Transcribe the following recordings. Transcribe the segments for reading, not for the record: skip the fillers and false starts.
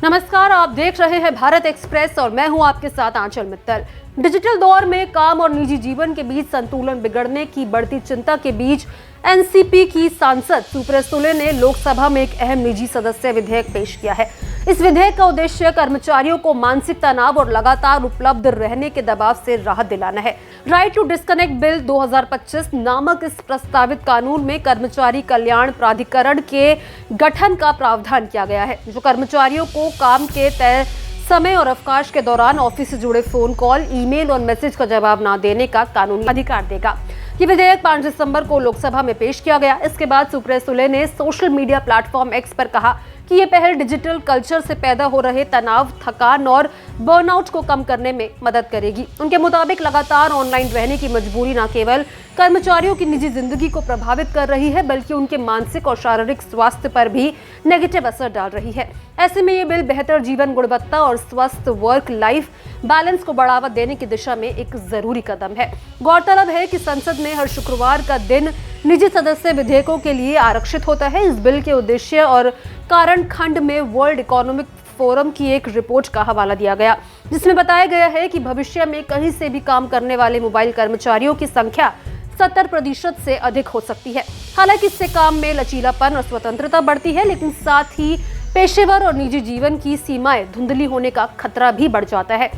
नमस्कार, आप देख रहे हैं भारत एक्सप्रेस और मैं हूं आपके साथ आंचल मित्तल। डिजिटल दौर में काम और निजी जीवन के बीच संतुलन बिगड़ने की बढ़ती चिंता के बीच एनसीपी की सांसद सुप्रिया सुले ने लोकसभा में एक अहम निजी सदस्य विधेयक पेश किया है। इस विधेयक का उद्देश्य कर्मचारियों को मानसिक तनाव और लगातार उपलब्ध रहने के दबाव से राहत दिलाना है। राइट टू डिस्कनेक्ट बिल 2025 नामक इस प्रस्तावित कानून में कर्मचारी कल्याण प्राधिकरण के गठन का प्रावधान किया गया है, जो कर्मचारियों को काम के तय समय और अवकाश के दौरान ऑफिस से जुड़े फोन कॉल, ईमेल और मैसेज का जवाब न देने का कानूनी अधिकार देगा। ये विधेयक 5 दिसंबर को लोकसभा में पेश किया गया। इसके बाद सुप्रिया सुले ने सोशल मीडिया प्लेटफॉर्म एक्स पर कहा कि ये पहल डिजिटल कल्चर से पैदा हो रहे तनाव, थकान और बर्नआउट को कम करने में मदद करेगी। उनके मुताबिक लगातार ऑनलाइन रहने की मजबूरी न केवल कर्मचारियों की निजी जिंदगी को प्रभावित कर रही है, बल्कि उनके मानसिक और शारीरिक स्वास्थ्य पर भी नेगेटिव असर डाल रही है। ऐसे में ये बिल बेहतर जीवन गुणवत्ता और स्वस्थ वर्क लाइफ बैलेंस को बढ़ावा देने की दिशा में एक जरूरी कदम है। गौरतलब है कि संसद में हर शुक्रवार का दिन निजी सदस्य विधेयकों के लिए आरक्षित होता है। इस बिल के उद्देश्य और कारण खंड में वर्ल्ड इकोनॉमिक फोरम की एक रिपोर्ट का हवाला दिया गया, जिसमें बताया गया है कि भविष्य में कहीं से भी काम करने वाले मोबाइल कर्मचारियों की संख्या 70% से अधिक हो सकती है। हालांकि इससे काम में लचीलापन और स्वतंत्रता बढ़ती है, लेकिन साथ ही पेशेवर और निजी जीवन की सीमाएं धुंधली होने का खतरा भी बढ़ जाता है।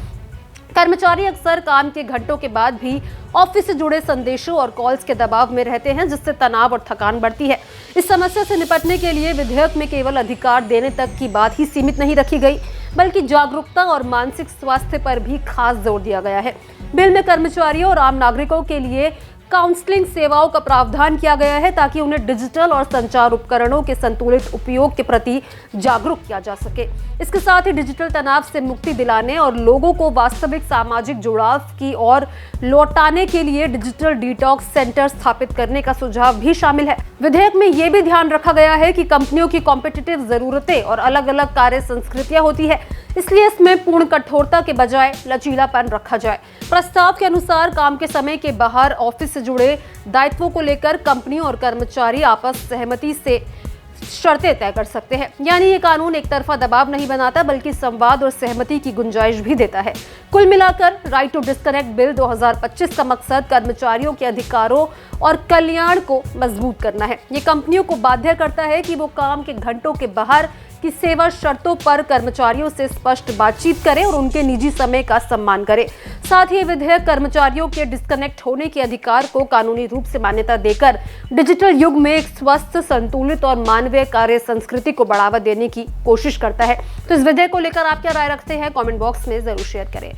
कर्मचारी अक्सर काम के घंटों के बाद भी ऑफिस से जुड़े संदेशों और कॉल्स के दबाव में रहते हैं, जिससे तनाव और थकान बढ़ती है। इस समस्या से निपटने के लिए विधेयक में केवल अधिकार देने तक की बात ही सीमित नहीं रखी गई, बल्कि जागरूकता और मानसिक स्वास्थ्य पर भी खास जोर दिया गया है। बिल में कर्मचारियों और आम नागरिकों के लिए काउंसलिंग सेवाओं का प्रावधान किया गया है, ताकि उन्हें डिजिटल और संचार उपकरणों के संतुलित उपयोग के प्रति जागरूक किया जा सके। इसके साथ ही डिजिटल तनाव से मुक्ति दिलाने और लोगों को वास्तविक सामाजिक जुड़ाव की ओर लौटाने के लिए डिजिटल डिटॉक्स सेंटर स्थापित करने का सुझाव भी शामिल है। विधेयक में यह भी ध्यान रखा गया है कि कंपनियों की कॉम्पिटिटिव जरूरतें और अलग अलग कार्य संस्कृतियां होती है, इसलिए इसमें पूर्ण कठोरता के बजाय लचीलापन रखा जाए। प्रस्ताव के अनुसार काम के समय के बाहर ऑफिस से जुड़े दायित्वों को लेकर कंपनियों और कर्मचारी आपस सहमति से शर्तें तय कर सकते हैं। यानी ये कानून एक तरफा दबाव नहीं बनाता, बल्कि संवाद और सहमति की गुंजाइश भी देता है। कुल मिलाकर राइट टू डिस्कनेक्ट बिल 2025 का मकसद कर्मचारियों के अधिकारों और कल्याण को मजबूत करना है। ये कंपनियों को बाध्य करता है कि वो काम के घंटों के बाहर की सेवा शर्तों पर कर्मचारियों से स्पष्ट बातचीत करें और उनके निजी समय का सम्मान करें। साथ ही विधेयक कर्मचारियों के डिस्कनेक्ट होने के अधिकार को कानूनी रूप से मान्यता देकर डिजिटल युग में एक स्वस्थ, संतुलित और मानवीय कार्य संस्कृति को बढ़ावा देने की कोशिश करता है। तो इस विधेयक को लेकर आप क्या राय रखते हैं? कमेंट बॉक्स में जरूर शेयर करें।